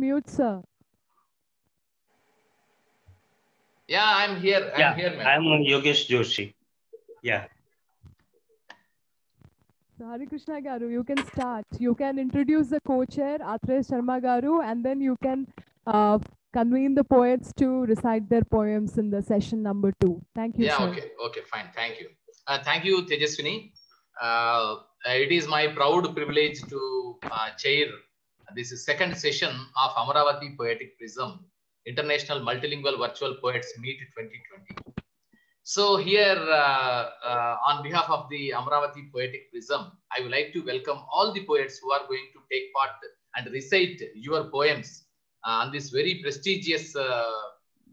mute, sir. Yeah, I'm here. I'm here, ma'am. I'm Yogesh Joshi. Yeah. So Hari Krishna Garu, you can start. You can introduce the co-chair, Athreya Sharma Garu, and then you can convene the poets to recite their poems in the session number 2. Thank you, Yeah, sir. okay, fine. Thank you. Thank you, Tejaswini. It is my proud privilege to chair this second session of Amaravati Poetic Prism, International Multilingual Virtual Poets Meet 2020. So here, on behalf of the Amaravati Poetic Prism, I would like to welcome all the poets who are going to take part and recite your poems on this very prestigious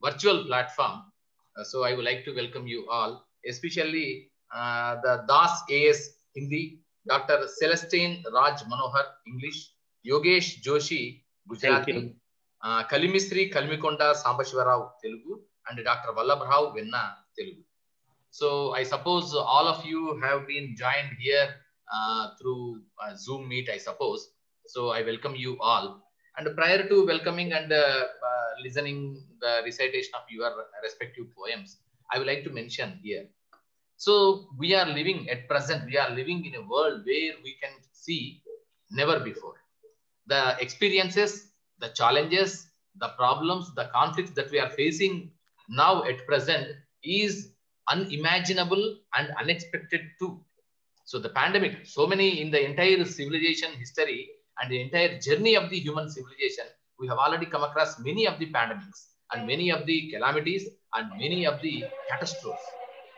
virtual platform. So I would like to welcome you all, especially the Das AS Hindi, Dr. Celestine Raj Manohar English, Yogesh Joshi Gujarati, Kalimistri Kalmikonda Sambashivarao Telugu, and Dr. Vallabhrao Venna Telugu. So I suppose all of you have been joined here through Zoom meet, I suppose. So I welcome you all. And prior to welcoming and listening the recitation of your respective poems, I would like to mention here. So we are living at present, we are living in a world where we can see never before. The experiences, the challenges, the problems, the conflicts that we are facing now at present is unimaginable and unexpected too. So the pandemic, so many in the entire civilization history and the entire journey of the human civilization, we have already come across many of the pandemics and many of the calamities and many of the catastrophes.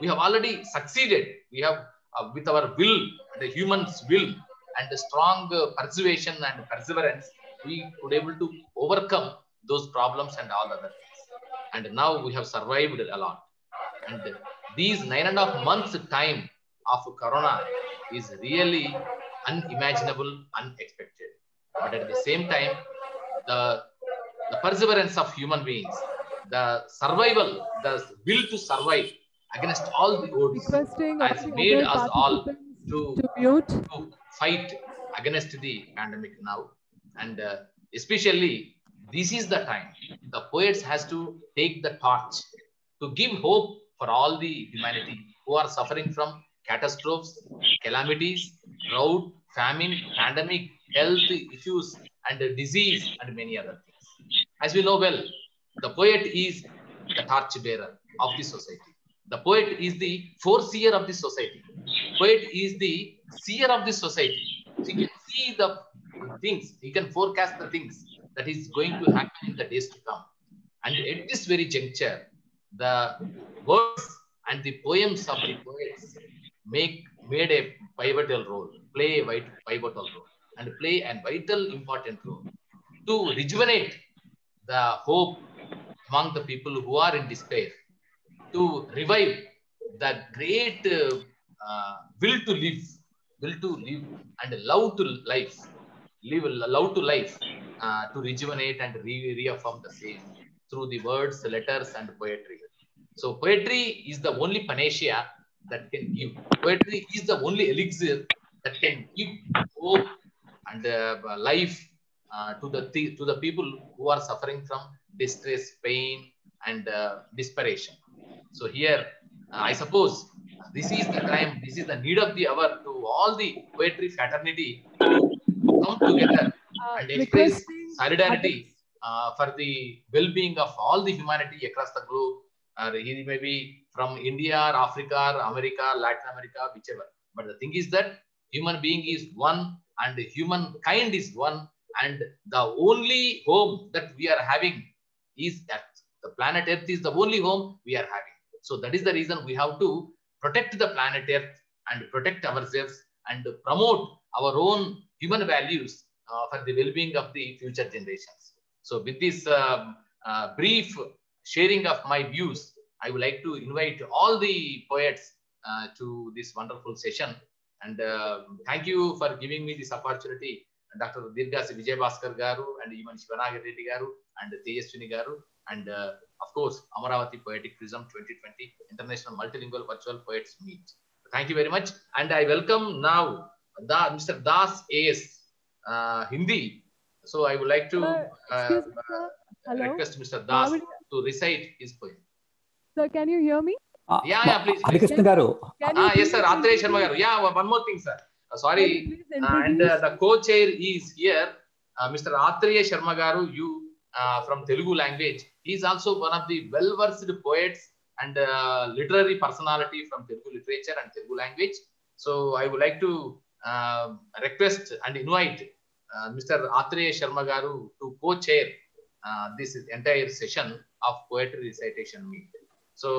We have already succeeded. We have, with our will, the human's will and the strong persuasion and perseverance, we could able to overcome those problems and all other things. And now we have survived a lot. And these 9.5 months time of Corona is really unimaginable, unexpected. But at the same time, the perseverance of human beings, the survival, the will to survive against all the odds Requesting all has the made other us all participants to to mute. fight against the pandemic now. And especially, this is the time the poets has to take the torch to give hope for all the humanity who are suffering from catastrophes, calamities, drought, famine, pandemic, health issues, and disease, and many other things. As we know well, the poet is the torch bearer of the society. The poet is the foreseer of the society. Poet is the seer of the society. So he can see the things, he can forecast the things that is going to happen in the days to come. And at this very juncture, the words and the poems of the poets made a pivotal role, play a pivotal role, and play a vital important role to rejuvenate the hope among the people who are in despair, to revive the great will to live and love to life, love to life, to rejuvenate and reaffirm the same through the words, letters, and poetry. So poetry is the only panacea that can give. Poetry is the only elixir that can give hope and life to the people who are suffering from distress, pain, and desperation. So here, I suppose this is the time, this is the need of the hour to all the poetry fraternity to come together and express solidarity for the well-being of all the humanity across the globe. He may be from India, or Africa, or America, Latin America, whichever. But the thing is that human being is one and humankind is one, and the only home that we are having is Earth. The planet Earth is the only home we are having. So that is the reason we have to protect the planet Earth and protect ourselves and promote our own human values for the well-being of the future generations. So with this brief sharing of my views, I would like to invite all the poets to this wonderful session. And thank you for giving me this opportunity, Dr. Dirgasi Vijay Bhaskar Garu, and even Shivanagari Reddy Garu, and Tejaswini Garu, and of course, Amaravati Poetic Prism 2020 International Multilingual Virtual Poets Meet. Thank you very much. And I welcome now Mr. Das AS Hindi. So I would like to excuse me, sir. Hello? request Mr. Das to recite his poem. Sir, can you hear me? Yeah, please. Harikrishna Garu. Yes, sir. Atreya Sharma Garu. Yeah, one more thing, sir. Sorry. And the co-chair is here, Mr. Atreya Sharma Garu, you from Telugu language. He is also one of the well-versed poets and literary personality from Telugu literature and Telugu language. So I would like to request and invite Mr. Atreya Sharma Garu to co-chair this entire session of poetry recitation meet. So,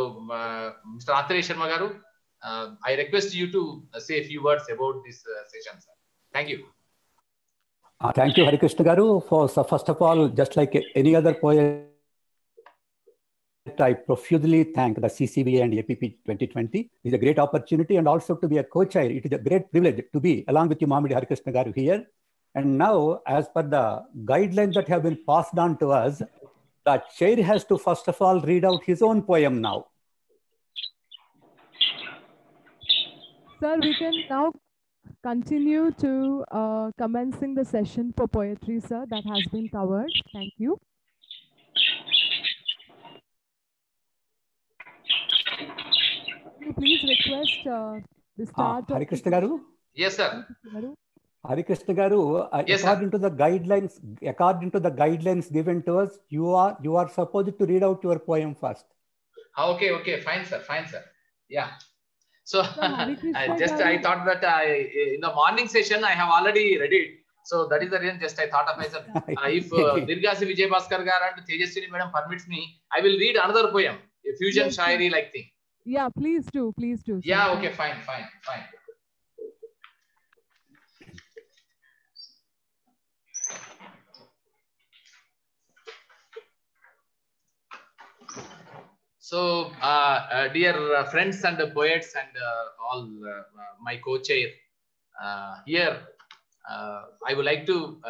Mr. Atreya Sharma Garu, I request you to say a few words about this session, sir. Thank you. Thank you, Harikrishna Garu. First of all, just like any other poet, I profusely thank the CCBA and APP 2020. It's a great opportunity, and also to be a co-chair. It is a great privilege to be along with you, Mamidi Harikrishna Garu, here. And now, as per the guidelines that have been passed on to us, the chair has to first of all read out his own poem now. Sir, we can now continue to commencing the session for poetry, sir. That has been covered. Thank you. Can you please request the start of Harikrishna Garu? Yes, sir. Harikrishna Garu, yes, according to the guidelines given to us, you are supposed to read out your poem first. Okay, fine, sir. Yeah. So I thought that in the morning session I have already read it. So that is the reason. Just I thought of myself, if Dirgasi Vijay Bhaskar Garu and Tejaswini Madam permits me, I will read another poem, a fusion shairi like thing. Yeah, please do. Yeah, okay, fine. So, dear friends and poets and all my co-chair, here I would like to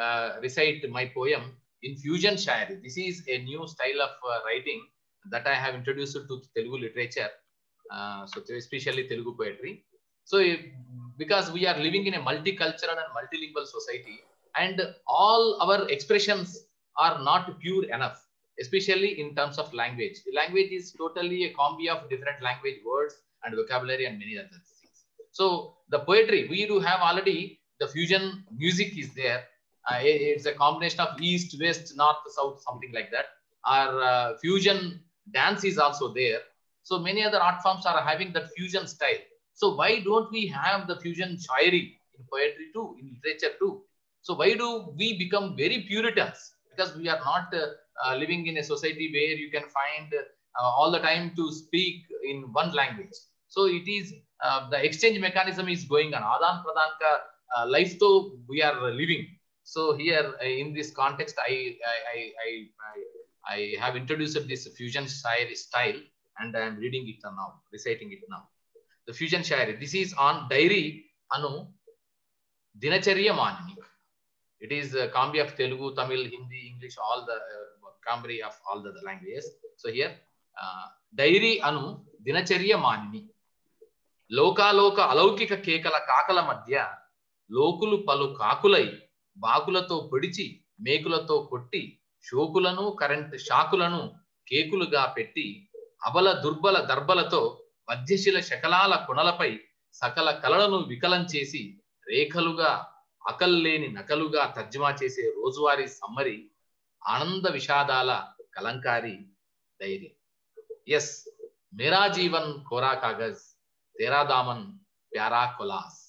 recite my poem in fusion shairi. This is a new style of writing that I have introduced to Telugu literature, so especially Telugu poetry. So, because we are living in a multicultural and multilingual society, and all our expressions are not pure enough, especially in terms of language. The language is totally a combi of different language words and vocabulary and many other things. So the poetry, we do have already the fusion music is there. It's a combination of east, west, north, south, something like that. Our fusion dance is also there. So many other art forms are having that fusion style. So why don't we have the fusion shairi in poetry too, in literature too? So why do we become very Puritans? Because we are not living in a society where you can find all the time to speak in one language. So it is the exchange mechanism is going on. Adan Pradan ka life to we are living. So here in this context, I have introduced this fusion shairi style, and I am reading it now, reciting it now. The fusion shairi. This is on Diary Anu Dinacharya Manini. It is a combi of Telugu, Tamil, Hindi, English, all the combi of all the languages. So here, Diary Anu Dinacharya Manini. Loka alaukika kekala kakala madhya, lokulu palu kakulai, bakulato podichi, mekulato kotti, shokulanu current shakulanu, kekuluga petti, abala durbala darbalato, madhyashila shakalala konalapai, sakala kalalanu vikalan chesi, rekhaluga అకల్లేని నకలుగా తర్జుమా చేసే రోజువారీ summary ఆనంద విషాదాల Kalamkari dairy. Yes మేరా జీవన్ కోరా కాగజ్ తేరా Daman para కొలాస్.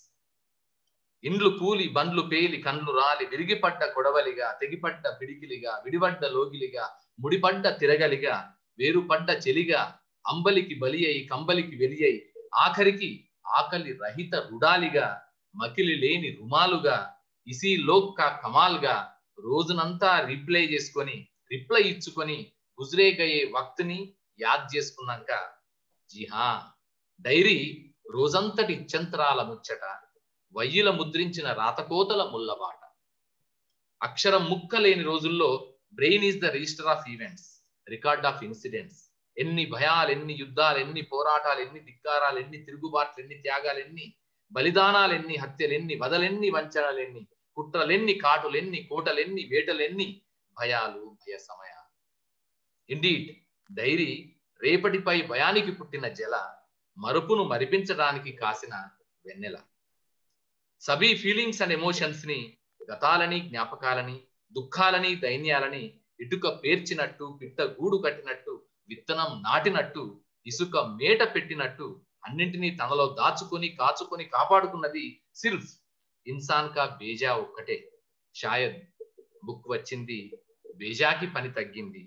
ఇండ్లు కూలి బండ్లు పేలి కండ్లు రాలి విరిగిపడ్డ కొడవలిగా తెగిపడ్డ పిడికిలిగా విడిపడ్డ లోగిలిగా ముడిపడ్డ తిరగలిగా వేరుపడ్డ చెలిగా అంబలికి బలి అయి కంబలికి వెలి అయి ఆఖరికి ఆకలి రహిత రుడాలిగా మకిలి లేని రుమాలుగా ఇసి లోక్ కా కమాల్గా రోజునంతా రిప్లై ఇచ్చుకొని గుజరేగయ్యే వక్తుని యాద్ చేసుకున్నాక జిహా డైరీ రోజంతటి చంత్రాల ముచ్చట వయ్యిల ముద్రించిన రాతకోతల ముల్లబాట. అక్షరం ముక్క లేని రోజుల్లో brain is the register of events, record of incidents. ఎన్ని భయాలు, ఎన్ని యుద్ధాలు, ఎన్ని పోరాటాలు, ఎన్ని ధిక్కారాలు, ఎన్ని తిరుగుబాట్లు, ఎన్ని త్యాగాలు, ఎన్ని బలిదానాలెన్ని, హత్యలెన్ని, వదలెన్ని, వంచనలెన్ని, కుట్రలెన్ని, కాటులెన్ని, కోటలెన్ని, వేటలెన్ని, భయాలు, భయ సమయాలు. ఇండీడ్ డైరీ రేపటిపై భయానికి పుట్టిన జల, మరుపును మరిపించడానికి కాసిన వెన్నెల. సబీ ఫీలింగ్స్ అండ్ ఎమోషన్స్ ని, గతాలని, జ్ఞాపకాలని, దుఃఖాలని, దైన్యాలని ఇటుక పేర్చినట్టు, పిట్ట గూడు కట్టినట్టు, విత్తనం నాటినట్టు, ఇసుక మేట పెట్టినట్టు అన్నింటినీ తనలో దాచుకొని, కాచుకొని కాపాడుకున్నది సిర్ఫ్ ఇన్సాన్ కా బేజా ఒక్కటే. షాయద్ బుక్ వచ్చింది, బేజాకి పని తగ్గింది.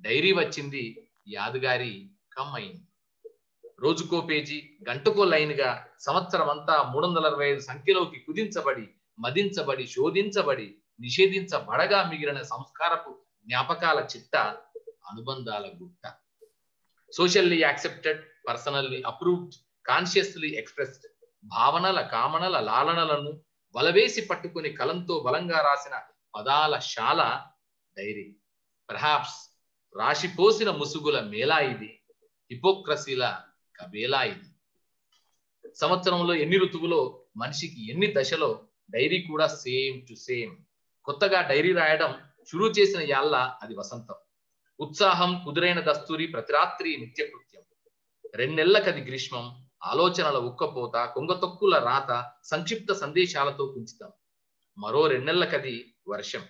డైరీ వచ్చింది, యాదగారి కమ్ అయింది. రోజుకో పేజీ, గంటకో లైన్ గా సంవత్సరం అంతా 365 సంఖ్యలోకి కుదించబడి, మదించబడి, శోధించబడి, నిషేధించబడగా మిగిలిన సంస్కారపు జ్ఞాపకాల చిట్ట, అనుబంధాల గుట్ట. Socially accepted, personally approved, consciously expressed, భావనల, కామనల, లాలనలను వలవేసి పట్టుకుని కలంతో బలంగా రాసిన పదాల శాల డైరీ. పర్హాప్స్ రాశిపోసిన ముసుగుల మేళా ఇది, హిపోక్రసీల కబేలా ఇది. సంవత్సరంలో ఎన్ని ఋతువులో, మనిషికి ఎన్ని దశలో, డైరీ కూడా సేమ్ టు సేమ్. కొత్తగా డైరీ రాయడం షురూ చేసిన యాళ్ళ అది వసంతం. ఉత్సాహం కుదురైన దస్తూరి, ప్రతి రాత్రి నిత్యకృత్యం. 2 నెలలకది గ్రీష్మం, ఆలోచనల ఉక్కపోత, కొంగతొక్కుల రాత, సంక్షిప్త సందేశాలతో కుంచితం. మరో 2 నెలలకది వర్షం,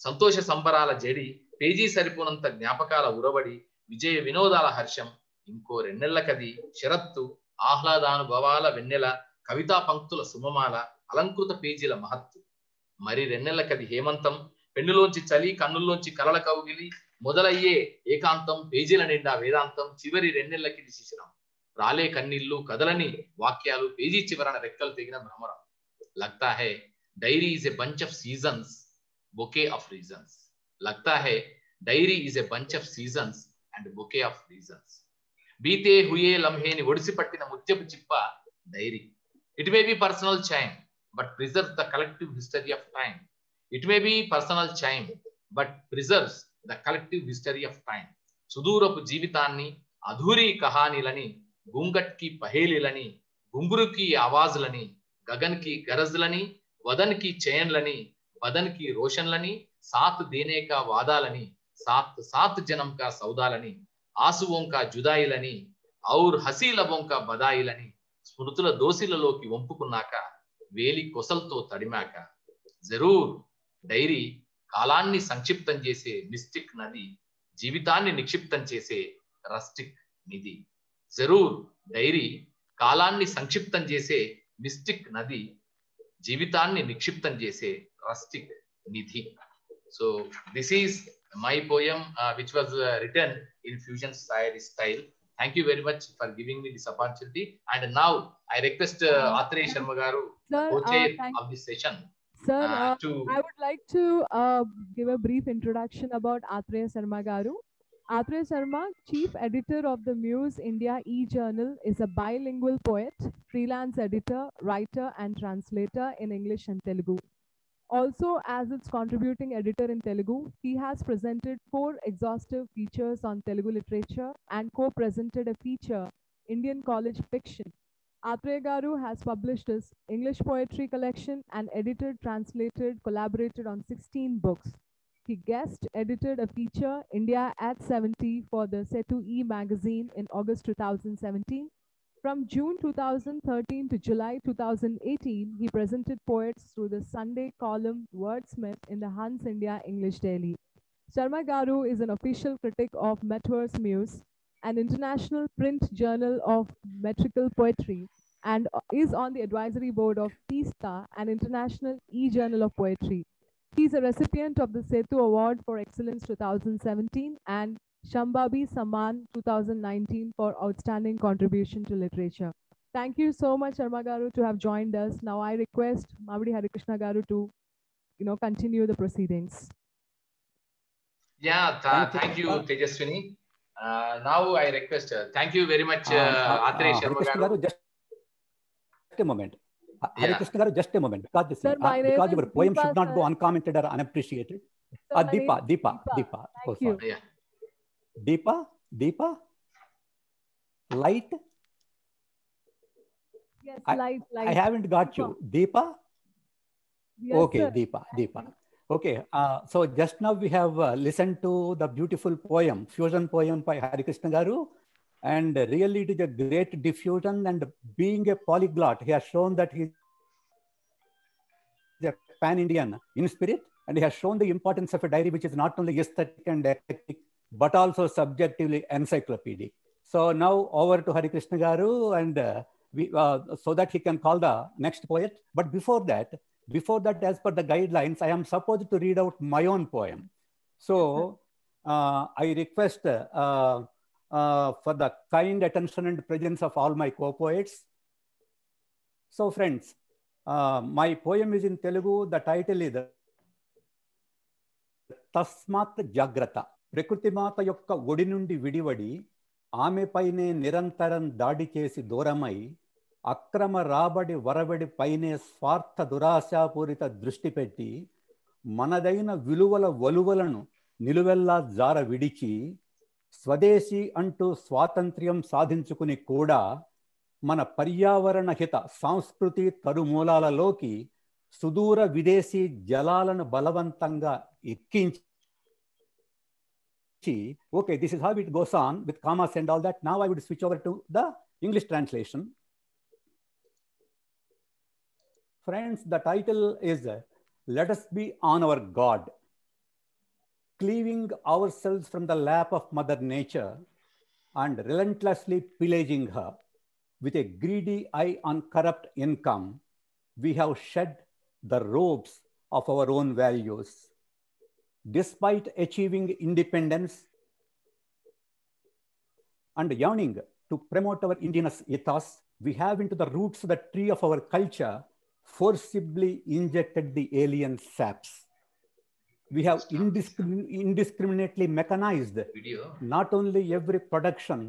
సంతోష సంబరాల జడి, పేజీ సరిపోనంత జ్ఞాపకాల ఉరవడి, విజయ వినోదాల హర్షం. ఇంకో 2 నెలలకది శరత్తు, ఆహ్లాదానుభవాల వెన్నెల, కవితా పంక్తుల సుమమాల, అలంకృత పేజీల మహత్తు. మరి 2 నెలలకది హేమంతం, పెన్నులోంచి చలి, కన్నుల్లోంచి కలల కౌగిలి, మొదలయ్యే ఏకాంతం, పేజీల నిండా వేదాంతం. చివరి 2 నెలలకిది శిశిరం, రాలే కన్నీళ్లు, కదలని వాక్యాలు, పేజీ చివరన రెక్కలు తెగిన భ్రమరం. లగ్తా హై diary is a bunch of seasons, bouquet of reasons. లగ్తా హై diary is a bunch of seasons and bouquet of reasons. బీతే హుయే లంహేని ఒడిసి పట్టిన ముత్యపు చిప్ప diary. It may be personal chime but preserve the collective history of time. It may be personal chime but preserves the collective history of time. సుదూరపు జీవితాన్ని, అధూరీ కహానీలని, గుంగట్కి పహేలీలని, గుంగురుకి ఆవాజులని, గగన్కి గరజ్లని, వదన్కి చయన్లని, బదన్కి రోషన్లని, సాత్ దేనేకా వాదాలని, సాత్ సాత్ జనం కా సౌదాలని, ఆసువోం కా జుదాయిలని, ఔర్ హసీలబోం కా బదాయిలని, స్మృతుల దోసిలలోకి వంపుకున్నాక, వేలి కొసల్తో తడిమాక. జరూర్ డైరీ కాలాన్ని సంక్షిప్తం చేసే మిస్టిక్ నది, జీవితాన్ని నిక్షిప్తం చేసే రస్టిక్ నిధి. జరూర్ డైరీ కాలాన్ని సంక్షిప్తం చేసే మిస్టిక్ నది, జీవితాన్ని నిక్షిప్తం చేసే rustic Nidhi. So this is my poem which was written in fusion style. Thank you very much for giving me this opportunity, and now I request Atreya Sharma garu, co-chair of this session, Sir, to I would like to give a brief introduction about Atreya Sharma garu. Atreya Sharma, Chief Editor of the Muse India e-journal, is a bilingual poet, freelance editor, writer and translator in English and Telugu. Also, as its contributing editor in Telugu, he has presented 4 exhaustive features on Telugu literature and co-presented a feature, Indian College Fiction. Atreya garu has published his English poetry collection and edited, translated, collaborated on 16 books. He guest edited a feature, India at 70, for the Setu E magazine in August 2017. From June 2013 to July 2018, he presented poets through the Sunday column Wordsmith in the Hans India English Daily. Sharma garu is an official critic of Metaverse Muse, an international print journal of metrical poetry, and is on the advisory board of Tista, an international e-journal of poetry. He is a recipient of the Setu Award for Excellence 2017 and Shambhavi Samman 2019 for outstanding contribution to literature. Thank you so much, Sharma garu, to have joined us. Now I request Mamidi Harikrishna garu to, continue the proceedings. Yeah, thank you, Tejaswini. Now I request, thank you very much, Atreya Sharma garu. Just a moment. Harikrishna garu, just a moment, because Sir, because your poem Deepa, should not go uncommented or unappreciated. Sir, Deepa. Thank Oh, you. sorry. Yeah. Deepa, light. Yes, I light. haven't got you. Deepa, Yes, Okay, sir. Deepa. Okay, so just now we have listened to the beautiful poem, fusion poem by Hari Krishna Garu, and really it is a great diffusion, and being a polyglot, he has shown that he is a pan-Indian in spirit, and he has shown the importance of a diary which is not only aesthetic and eclectic, but also subjectively encyclopedic. So now over to Hari Krishna Garu, and so that he can call the next poet. But before that, as per the guidelines, I am supposed to read out my own poem. So I request for the kind attention and presence of all my co-poets. So friends, my poem is in Telugu. The title is Tasmat Jagrata. Prakriti Mata yokka odi nundi vidivadi, ఆమె పైనే నిరంతరం దాడి చేసి దూరమై అక్రమ రాబడి వరబడి పైనే స్వార్థ దురాశాపూరిత దృష్టి పెట్టి మనదైన విలువల వలువలను నిలువెల్లా జార విడిచి స్వదేశీ అంటూ స్వాతంత్ర్యం సాధించుకుని కూడా మన పర్యావరణ హిత సంస్కృతి తరుమూలాలలోకి సుదూర విదేశీ జలాలను బలవంతంగా ఎక్కించి. Okay, this is how it goes on with commas and all that. Now I would switch over to the English translation. Friends, the title is Let Us Be on Our God. Cleaving ourselves from the lap of Mother Nature and relentlessly pillaging her with a greedy eye on corrupt income, we have shed the robes of our own values. Despite achieving independence and yearning to promote our indigenous ethos, we have into the roots of the tree of our culture forcibly injected the alien saps. We have indiscriminately mechanized not only every production,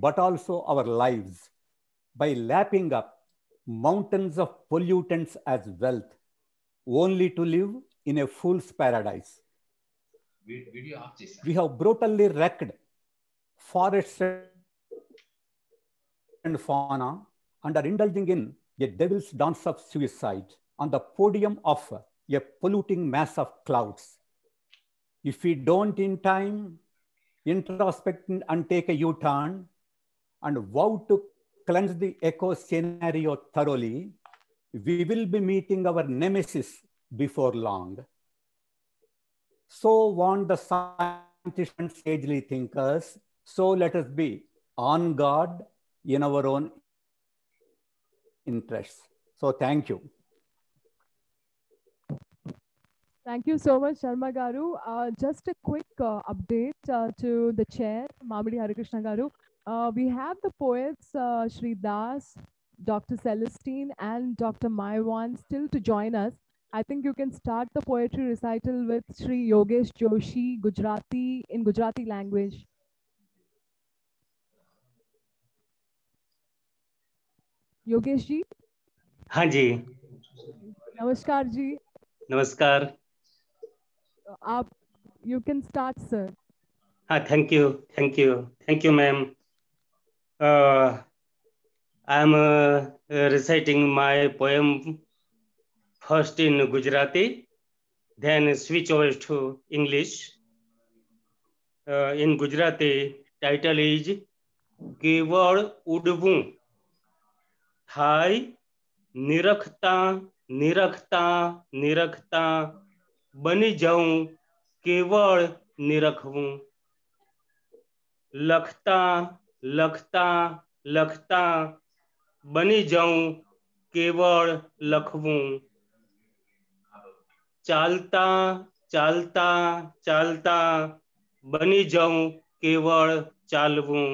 but also our lives by lapping up mountains of pollutants as wealth, only to live in a fool's paradise. We have brutally wrecked forests and fauna and are indulging in a devil's dance of suicide on the podium of a polluting mass of clouds. If we don't in time introspect and take a U-turn and vow to cleanse the eco scenario thoroughly, we will be meeting our nemesis before long. So warn the scientists and sagely thinkers. So let us be on guard in our own interests. So thank you. Thank you so much, Sharma Garu. Just a quick update to the chair, Mamidi Harikrishna Garu. We have the poets Shri Das, Dr. Celestine, and Dr. Maiwan still to join us. I think you can start the poetry recital with Shri Yogesh Joshi, Gujarati, in Gujarati language. Yogesh ji? हाँ जी, Namaskar ji. नमस्कार. You can start, sir. हाँ, thank you, ma'am. I'm reciting my poem first in Gujarati, then switch over to English. In Gujarati, title is કેવળ ઉડવું થાય નિરખતા નિરખતા નિરખતા બની જાઉં કેવળ નિરખવું લખતા લખતા લખતા બની જાઉં કેવળ લખવું ચાલતા ચાલતા ચાલતા બની જાઉં કેવળ ચાલવું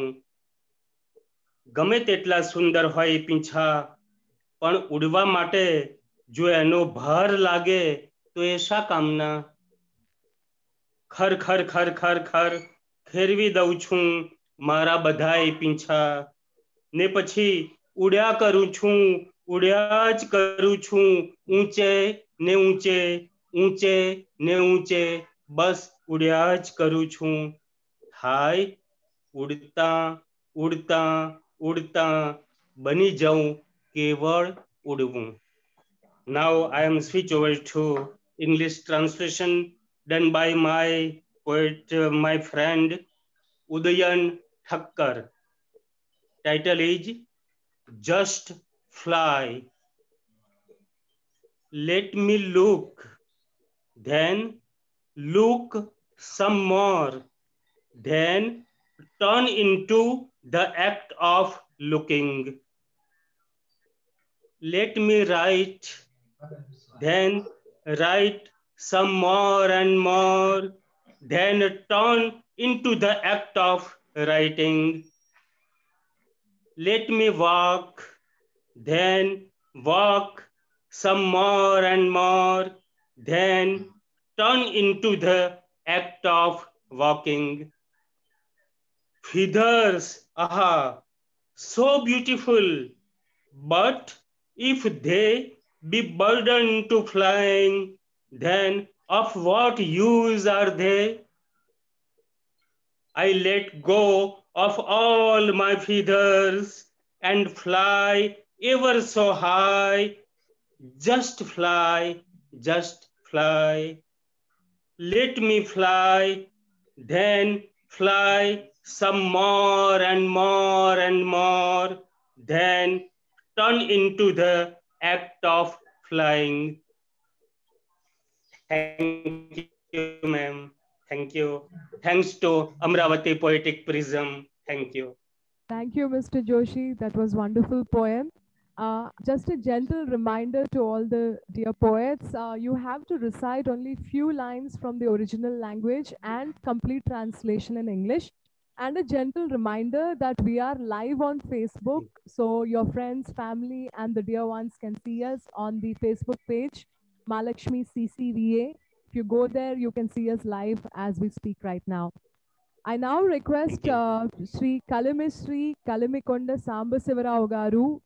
ગમે તેટલા સુંદર હોય પીંછા પણ ઉડવા માટે જો એનો ભાર લાગે તો એ શા કામના ખર ખર ખર ખર ખર ખેરવી દઉં છું મારા બધાય પીંછા ને પછી ઉડ્યા કરું છું ઉડ્યા જ કરું છું ઊંચે ને ઊંચે ઊંચે ને ઊંચે બસ ઉડ્યા જ કરું છું હાય ઉડતા ઉડતા ઉડતા બની જાઉં કેવળ ઉડવું Now I am switch over to English translation done by my poet, my friend Udayan Thakkar. Title is Just Fly. Let me look, then look some more, then turn into the act of looking. Let me write, then write some more and more, then turn into the act of writing. Let me walk, then walk some more and more, then turn into the act of walking. Feathers, aha, so beautiful, but if they be burdened to flying, then of what use are they? I let go of all my feathers and fly ever so high. Just fly, just fly. Let me fly, then fly some more and more and more, then turn into the act of flying. Thank you, ma'am. Thank you. Thanks to Amravati Poetic Prism. Thank you. Thank you, Mr. Joshi. That was wonderful poem. Just a gentle reminder to all the dear poets, you have to recite only few lines from the original language and complete translation in English. And a gentle reminder that we are live on Facebook, so your friends, family, and the dear ones can see us on the Facebook page, Malakshmi CCVA. If you go there, you can see us live as we speak right now. I now request Sri Kalimistri Kalimikonda Sambasivarao Garu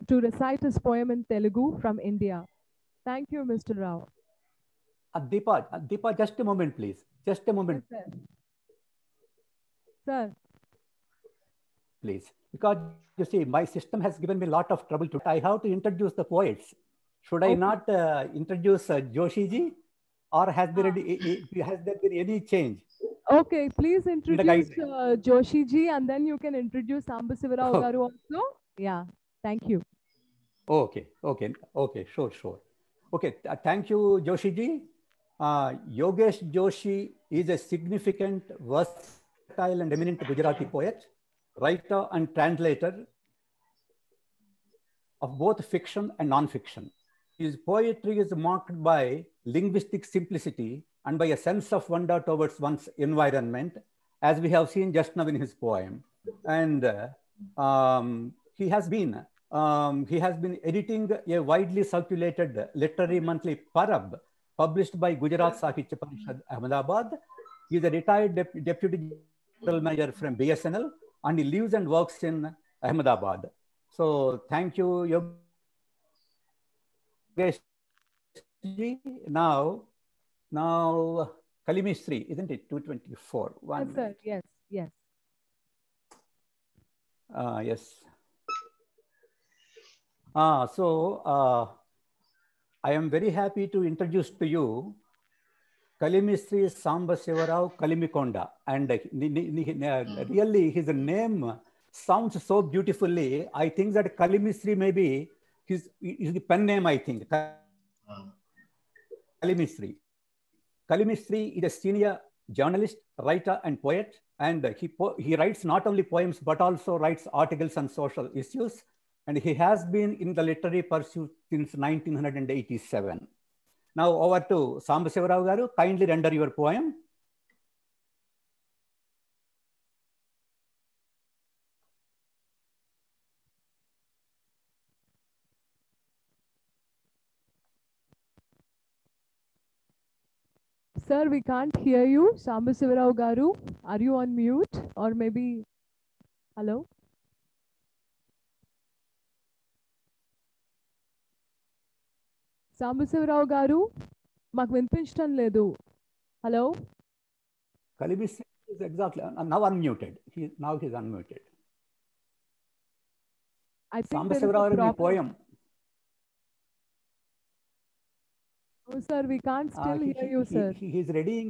to recite his poem in Telugu from India. Thank you, Mr. Rao. Deepa, just a moment, please. Just a moment. Yes, sir. Please. Because you see, my system has given me a lot of trouble today. I have to introduce the poets. Should I not introduce Joshi ji? Or has there been any change? Okay, please introduce Joshi ji, and then you can introduce Sambasivarao Garu also. Yeah, thank you. Okay, sure. Okay, thank you, Joshi ji. Yogesh Joshi is a significant, versatile and eminent Gujarati poet, writer and translator of both fiction and non-fiction. His poetry is marked by linguistic simplicity and by a sense of wonder towards one's environment, as we have seen just now in his poem. And he has been editing a widely circulated literary monthly Parab, published by Gujarat Sahitya Parishad, Ahmedabad. He is a retired deputy general manager from BSNL, and he lives and works in Ahmedabad. So thank you, Yogesh ji. Now Kalimistri, isn't it? 224. Yes, sir. Yes. Yes. I am very happy to introduce to you Kalimistri Sambasivarao Kalimikonda. And really his name sounds so beautifully. I think that Kalimistri maybe is the pen name, I think. Kalimistri. Kalimistri is a senior journalist, writer, and poet. And he writes not only poems, but also writes articles on social issues. And he has been in the literary pursuit since 1987. Now over to Sambasivarao Garu. Kindly render your poem. Sir, we can't hear you. Sambasivarao Garu, are you on mute? Or maybe, hello? Sambasivarao Garu, maku vinipinచడం లేదు. Hello? Kalimistri is exactly, now unmuted. Now he's unmuted. I think Sambasivarao Garu, poem. Oh, sir, we can't still hear you, sir. He's readying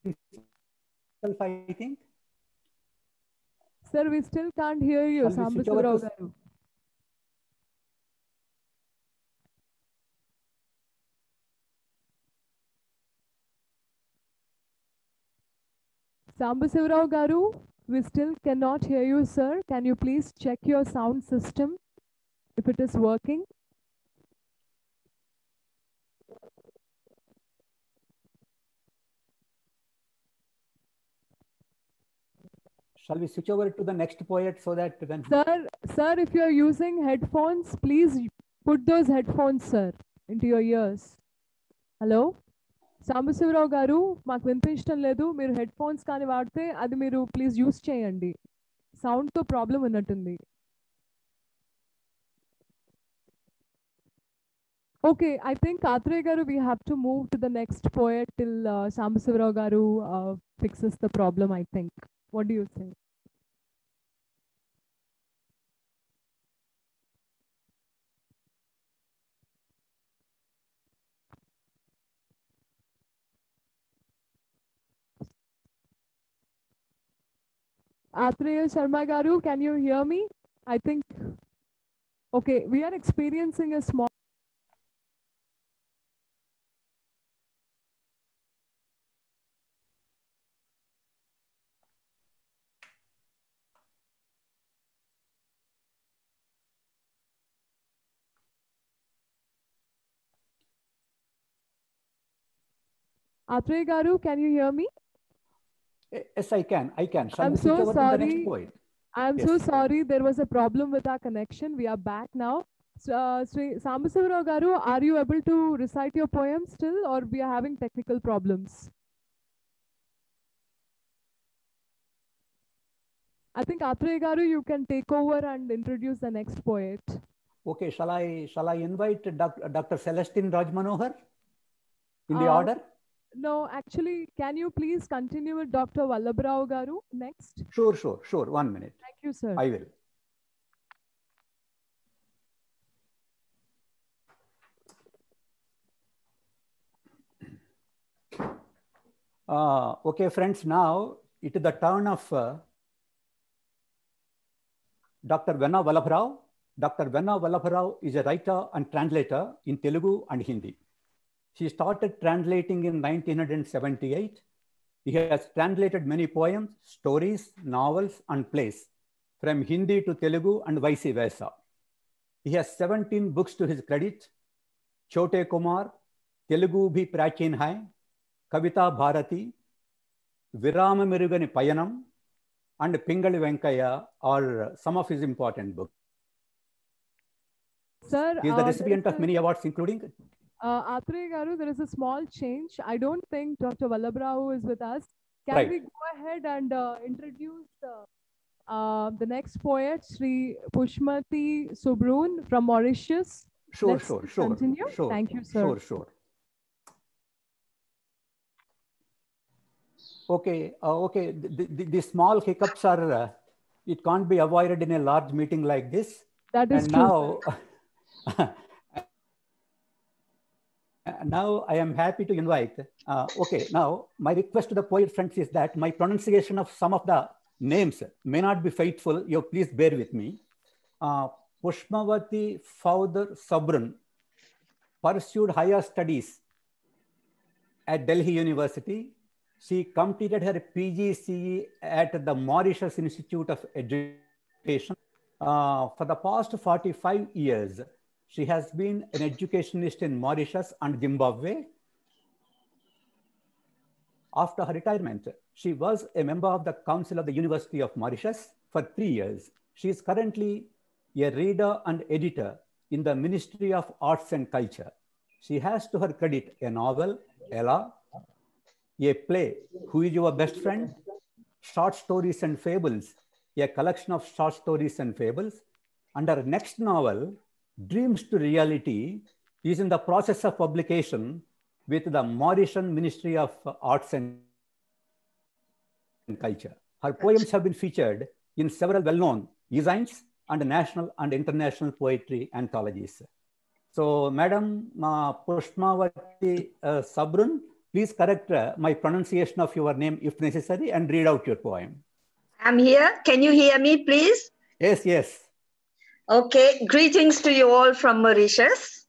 himself, I think. Sir, we still can't hear you, Shall we switch over Sambasivaraw to- garu. Sambasivaraw garu, we still cannot hear you, sir. Can you please check your sound system if it is working? Shall we switch over to the next poet so that when Sir, if you are using headphones, please put those headphones, sir, into your ears. Hello? Sambasivarao గారు మాకు వినిపించడం లేదు మీరు head phones కానీ వాడితే అది మీరు please use చేయండి సౌండ్తో ప్రాబ్లం ఉన్నట్టుంది okay I think Atreya garu we have to move to the next poet till Sambasivarao garu fixes the problem I think what do you think Atreya Sharma Garu, can you hear me? I think, okay, we are experiencing a small. Atreya Garu, can you hear me? Yes, I can. Shall I'm we switch so over to the next sorry. poet? I'm Yes. so sorry. There was a problem with our connection. We are back now. Sri Sambasivaraw Garu, are you able to recite your poem still, or we are having technical problems? I think Atreya Garu, you can take over and introduce the next poet. Okay, shall I invite Dr. Celestine Rajmanohar in the order? No, actually, can you please continue with Dr. Vallabhrao Garu next? Sure. 1 minute. Thank you, sir. I will. Okay, friends, now it is the turn of Dr. Venna Vallabhrao. Dr. Venna Vallabhrao is a writer and translator in Telugu and Hindi. She started translating in 1978. He has translated many poems, stories, novels, and plays from Hindi to Telugu and vice versa. He has 17 books to his credit. Chote Kumar, Telugu Bhi Prachin Hai, Kavita Bharati, Virama Mirugani Payanam, and Pingali Venkaya are some of his important books. Sir, he is the recipient of many awards, including Atreya Garu, there is a small change. I don't think Dr. Vallabhrao is with us. Can Right. we go ahead and introduce the next poet, Sri Pushmati Subroon from Mauritius? Sure. Continue. Sure. Thank you, sir. Sure. Okay. The small hiccups are, it can't be avoided in a large meeting like this. That is and true. Now I am happy to invite. Okay, now my request to the poet friends is that my pronunciation of some of the names may not be faithful. You please bear with me. Pushmavati Fowder Sabran pursued higher studies at Delhi University. She completed her PGCE at the Mauritius Institute of Education. For the past 45 years, she has been an educationist in Mauritius and Zimbabwe. After her retirement, she was a member of the Council of the University of Mauritius for 3 years. She is currently a reader and editor in the Ministry of Arts and Culture. She has to her credit a novel, Ella, a play, Who is Your Best Friend, short stories and fables, a collection of short stories and fables, and her next novel, Dreams to Reality, is in the process of publication with the Mauritian Ministry of Arts and Culture. Her poems have been featured in several well-known e-zines and national and international poetry anthologies. So, Madam Pushpamawati Sabrun, please correct my pronunciation of your name if necessary and read out your poem. I'm here. Can you hear me, please? Yes, yes. Okay. Greetings to you all from Mauritius.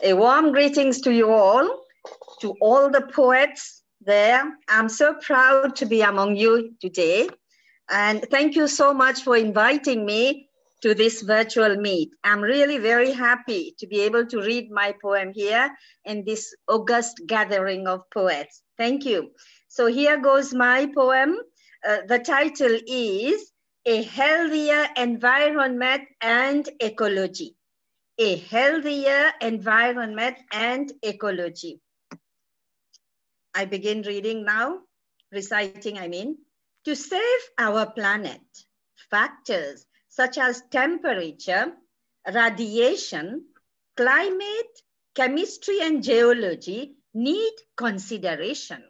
A warm greetings to you all the poets there. I'm so proud to be among you today. And thank you so much for inviting me to this virtual meet. I'm really very happy to be able to read my poem here in this august gathering of poets. Thank you. So here goes my poem. The title is A Healthier Environment and Ecology. A Healthier Environment and Ecology. I begin reading now, reciting, I mean. To save our planet, factors such as temperature, radiation, climate, chemistry, and geology need consideration.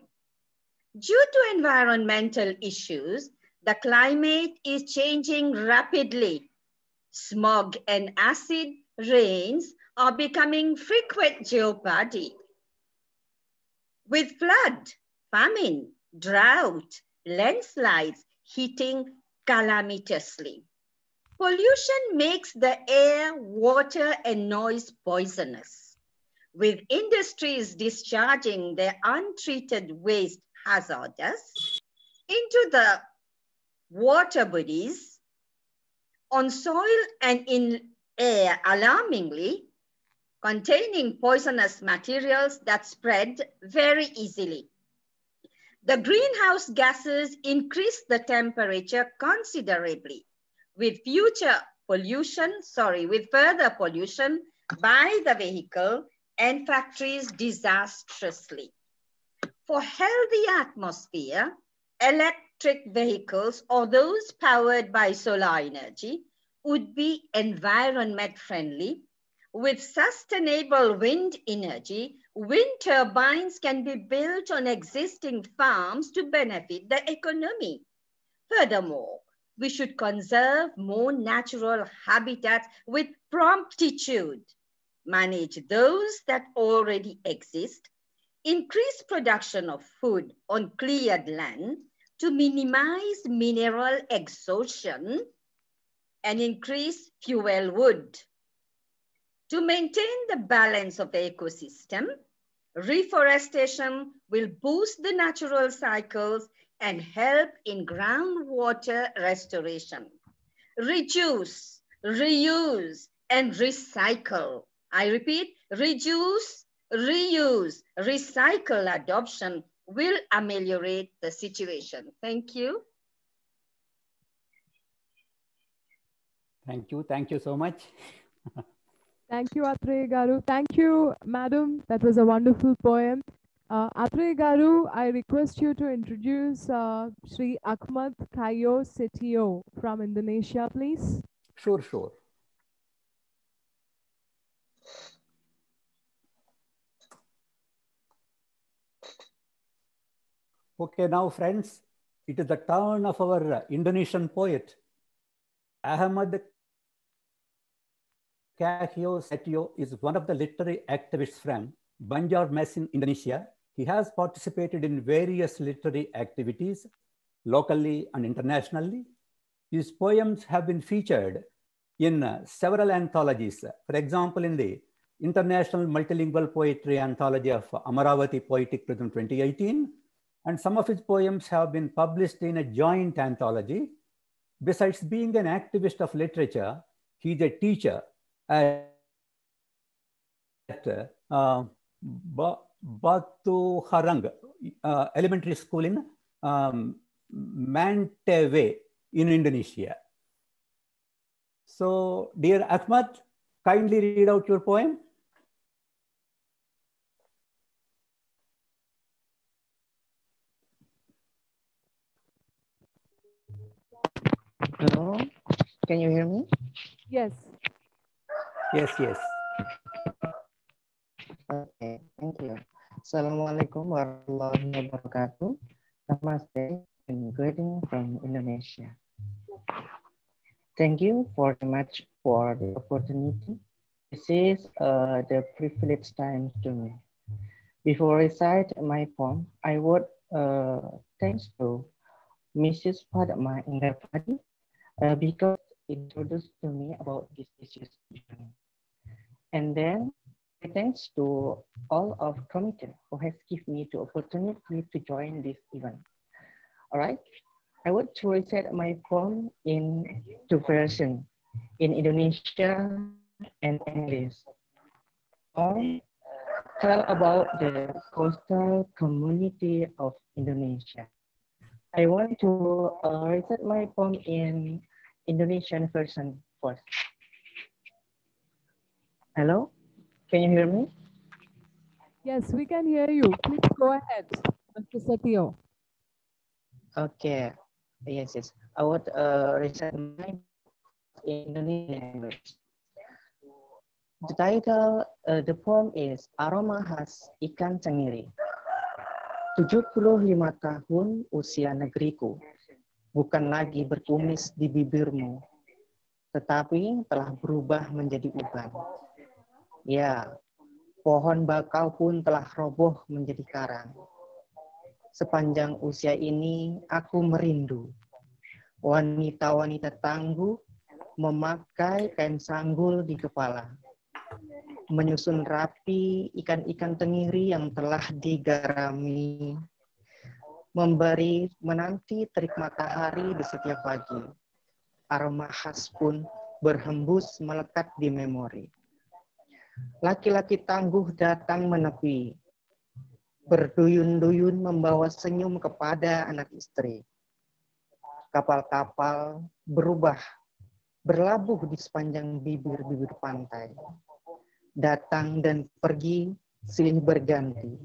Due to environmental issues, the climate is changing rapidly. Smog and acid rains are becoming frequent jeopardy. With flood, famine, drought, landslides hitting calamitously. Pollution makes the air, water, and noise poisonous. With industries discharging their untreated waste hazardous into the water bodies, on soil and in air alarmingly, containing poisonous materials that spread very easily. The greenhouse gases increase the temperature considerably with further pollution by the vehicle and factories disastrously. For healthy atmosphere, electric vehicles or those powered by solar energy would be environment friendly. With sustainable wind energy, wind turbines can be built on existing farms to benefit the economy. Furthermore, we should conserve more natural habitats with promptitude, manage those that already exist, increase production of food on cleared land to minimize mineral exhaustion, and increase fuel wood. To maintain the balance of the ecosystem, reforestation will boost the natural cycles and help in groundwater restoration. Reduce, reuse, and recycle. I repeat, reduce, reuse, recycle adoption will ameliorate the situation. Thank you. Thank you. Thank you so much. Thank you, Atreya Garu. Thank you, madam. That was a wonderful poem. Atreya Garu, I request you to introduce Sri Ahmad Khayo Setio from Indonesia, please. Sure, sure. Okay, now friends, it is the turn of our Indonesian poet. Ahmad Khayo Setio is one of the literary activists from Banjarmasin, Indonesia. He has participated in various literary activities, locally and internationally. His poems have been featured in several anthologies. For example, in the International Multilingual Poetry Anthology of Amaravati Poetic Prism 2018, and some of his poems have been published in a joint anthology. Besides being an activist of literature, he is a teacher at Batu Harang Elementary School in Manteve in Indonesia. So, dear Ahmad, kindly read out your poem. Hello, can you hear me? Yes. Yes, yes. Okay, thank you. Assalamualaikum warahmatullahi wabarakatuh. Namaste and greeting from Indonesia. Thank you very much for the opportunity This is the privileged time to me. Before I recite my poem, I would thanks to Mrs. Padma Indrapati because introduced to me about this issues. And then thanks to all of committee who has given me the opportunity to join this event. All right, I would to recite my poem in two versions, in Indonesia and English. Poem tell about the coastal community of Indonesia. I want to recite my poem in Indonesian version first. Hello, can you hear me? Yes, we can hear you. Please go ahead, Mr. Setio. Okay, yes. I would recite my in Indonesian language. The title, the poem is Aroma Khas Ikan Cengiri. 75 tahun usia negeriku, bukan lagi berkumis di bibirmu, tetapi telah berubah menjadi uban. Ya, pohon bakau pun telah roboh menjadi karang. Sepanjang usia ini aku merindu wanita-wanita tangguh memakai kain sanggul di kepala, menyusun rapi ikan-ikan tenggiri yang telah digarami, menanti terik matahari di setiap pagi. Aroma khas pun berhembus melekat di memori. Laki-laki tangguh datang menepi, berduyun-duyun membawa senyum kepada anak istri. Kapal-kapal berlabuh di sepanjang bibir-bibir pantai. Datang dan pergi silih berganti.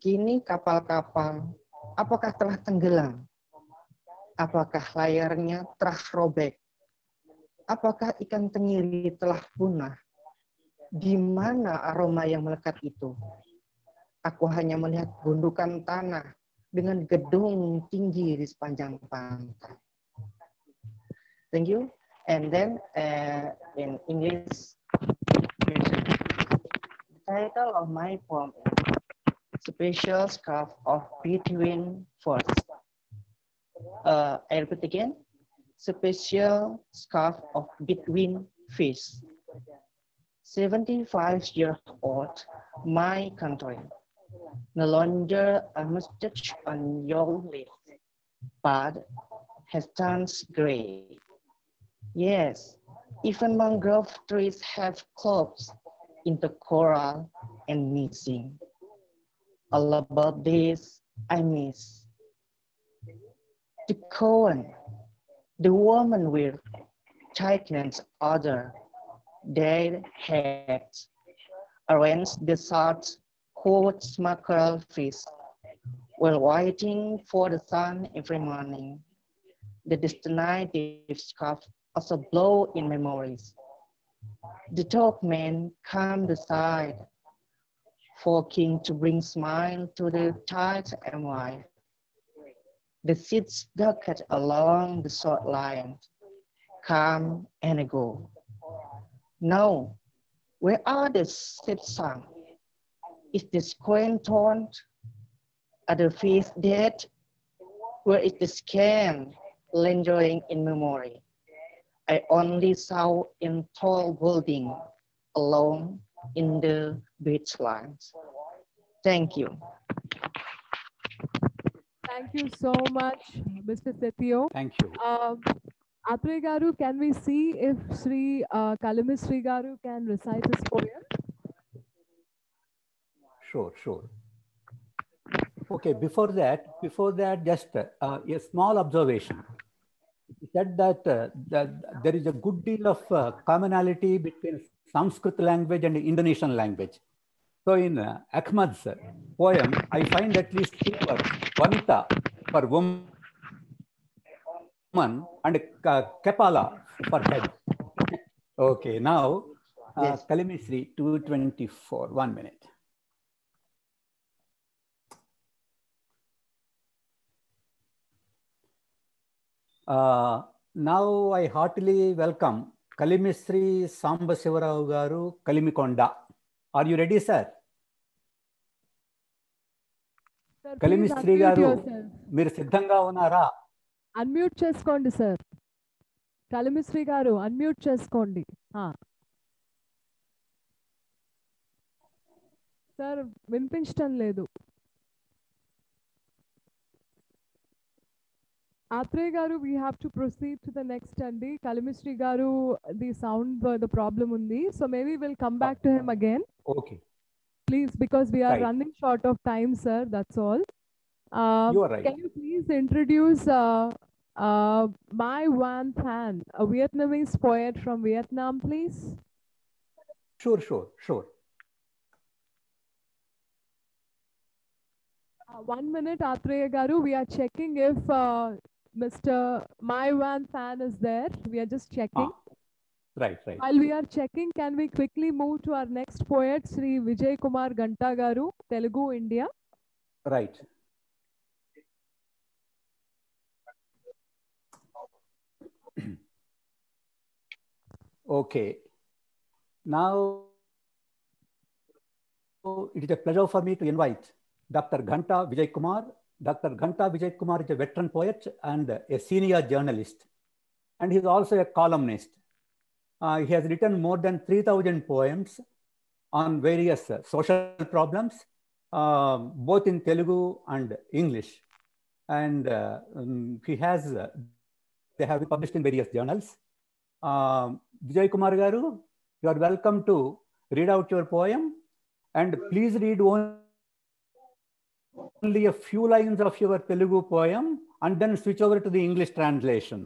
Kini kapal-kapal, apakah telah tenggelam? Apakah layarnya telah robek? Apakah ikan tenggiri telah punah? Di mana aroma yang melekat itu? Aku hanya melihat gundukan tanah dengan gedung tinggi di sepanjang pantai. Thank you. And then in English, the title of my poem is Special Scarf of Between Force. I repeat again. Special Scarf of Between Fish. 75 years old, my country. No longer a mustache on your lips, but has turned gray. Yes, even mangrove trees have clumps into coral and missing. All about this I miss. The Cohen, the woman with Titan's other, their heads, arranged the salt cold mackerel fish while waiting for the sun every morning. The distinctive scarf also blow in memories. The top men come beside, forking to bring smile to the tired and wife. The seats ducked along the short line, come and go. Now, where are the ships sunk? Is the square torn? Are the fish dead? Where is the scan lingering in memory? I only saw in tall building alone in the beach lines. Thank you. Thank you so much, Mr. Setio. Thank you. Atre Garu, can we see if Sri Kalamis Sri Garu can recite his poem? Sure. Okay, before that, just a small observation. He said that, there is a good deal of commonality between Sanskrit language and Indonesian language. So in Ahmad's poem, I find at least 3 words: Vanita for woman and Kepala for head. Okay, now Yes. Kalimisri 224, 1 minute. Now I heartily welcome Kalimisri Sambasivarao garu, Kalimikonda. Are you ready, sir? Sir, please Kalimisri unmute garu, yourself. మీరు సిద్ధంగా ఉన్నారా? Unmute చేసుకోండి sir. కలిమిశ్రీ గారు unmute చేసుకోండి. Sir వినిపించడం లేదు. Atre garu, we have to proceed to the next andi. Kalimistry garu, the sound, the problem undi. So maybe we'll come back to him again. Okay. Please, because we are Right. running short of time, sir. That's all. You are right. Can you please introduce My Van Than, a Vietnamese poet from Vietnam, please? Sure. 1 minute, Atreya garu. We are checking if Mr. My Van Than is there. We are just checking. Right. While we are checking, can we quickly move to our next poet, Sri Vijay Kumar Ganta garu, Telugu, India? Right. Okay. Now, it is a pleasure for me to invite Dr. Ganta Vijay Kumar. Dr. Ganta Vijay Kumar is a veteran poet and a senior journalist, and he is also a columnist. He has written more than 3,000 poems on various social problems, both in Telugu and English. And they have been published in various journals. Vijay Kumar garu, you are welcome to read out your poem, and please read only a few lines of your Telugu poem and then switch over to the English translation.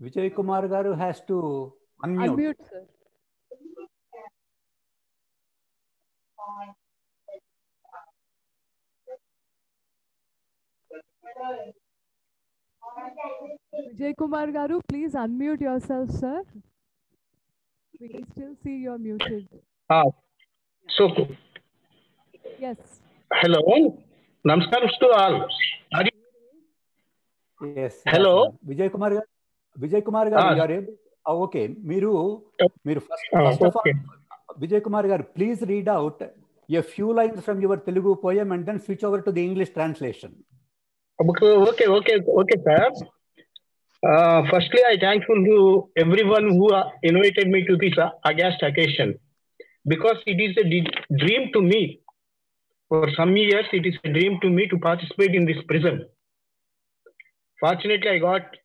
Vijay Kumar garu has to unmute. Unmute, sir. Vijay Kumar garu, please unmute yourself, sir. We can still see you're muted. So, Yes. hello. Namaskar to all. Are you? Yes. Hello. Vijay Kumar garu, you are able. Okay. Miru first of all, Vijay Kumar garu, please read out a few lines from your Telugu poem and then switch over to the English translation. Okay, sir. Firstly, I thankful to everyone who invited me to this august occasion, because it is a dream to me. For some years, it is a dream to me to participate in this prism. Fortunately, I got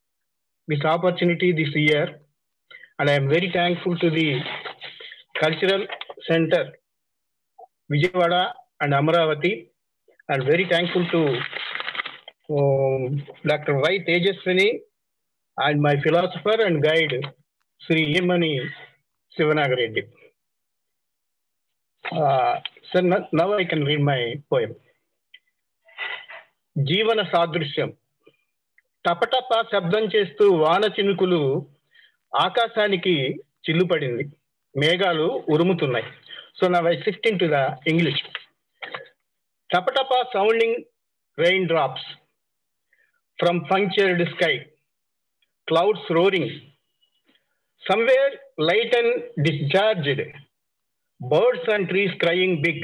this opportunity this year, and I am very thankful to the Cultural Center, Vijayawada and Amaravati, and very thankful to Dr. Y. Tejaswini and my philosopher and guide, Sri Yemani Sivanagareddy. So now I can read my poem. జీవన సాదృశ్యం. టపటప శబ్దం చేస్తూ వాన చినుకులు ఆకాశానికి చిల్లుపడింది, మేఘాలు ఉరుముతున్నాయి. So now I shift into the English. టపటప sounding raindrops from punctured sky, clouds roaring, somewhere light and discharged, birds and trees crying big,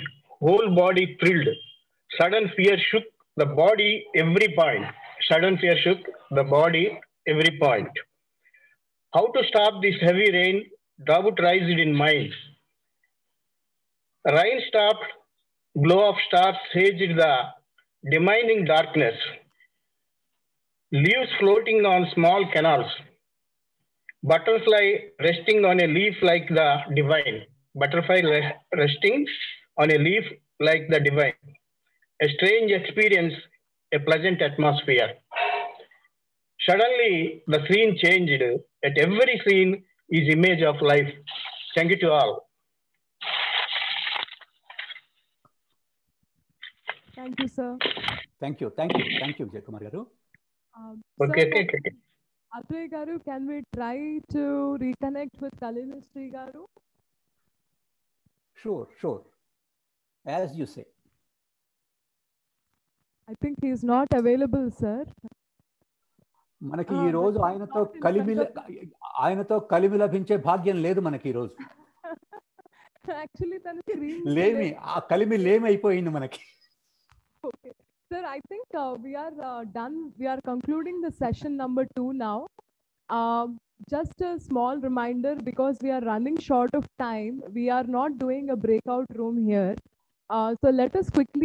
whole body thrilled, sudden fear shook the body every point, sudden fear shook the body every point. How to stop this heavy rain, doubt rised in mind. Rain stopped, glow of stars saged the dimming darkness, leaves floating on small canals, butterfly resting on a leaf like the divine, butterfly resting on a leaf like the divine. A strange experience, a pleasant atmosphere. Suddenly, the scene changed. At every scene is image of life. Thank you to all. Thank you, sir. Thank you, Vijay Kumar garu. Okay. Atre garu, can we try to reconnect with Kalimistry garu? Sure. As you say. I think he is not available, sir. మనకి ఈ రోజు ఆయనతో కలిమి లభించే భాగ్యం లేదు మనకి ఈ రోజు. Actually, లేమి ఆ కలిమి లేమి అయిపోయింది మనకి. Okay. Sir, I think we are done. We are concluding the session number 2 now. Just a small reminder, because we are running short of time, we are not doing a breakout room here. So let us quickly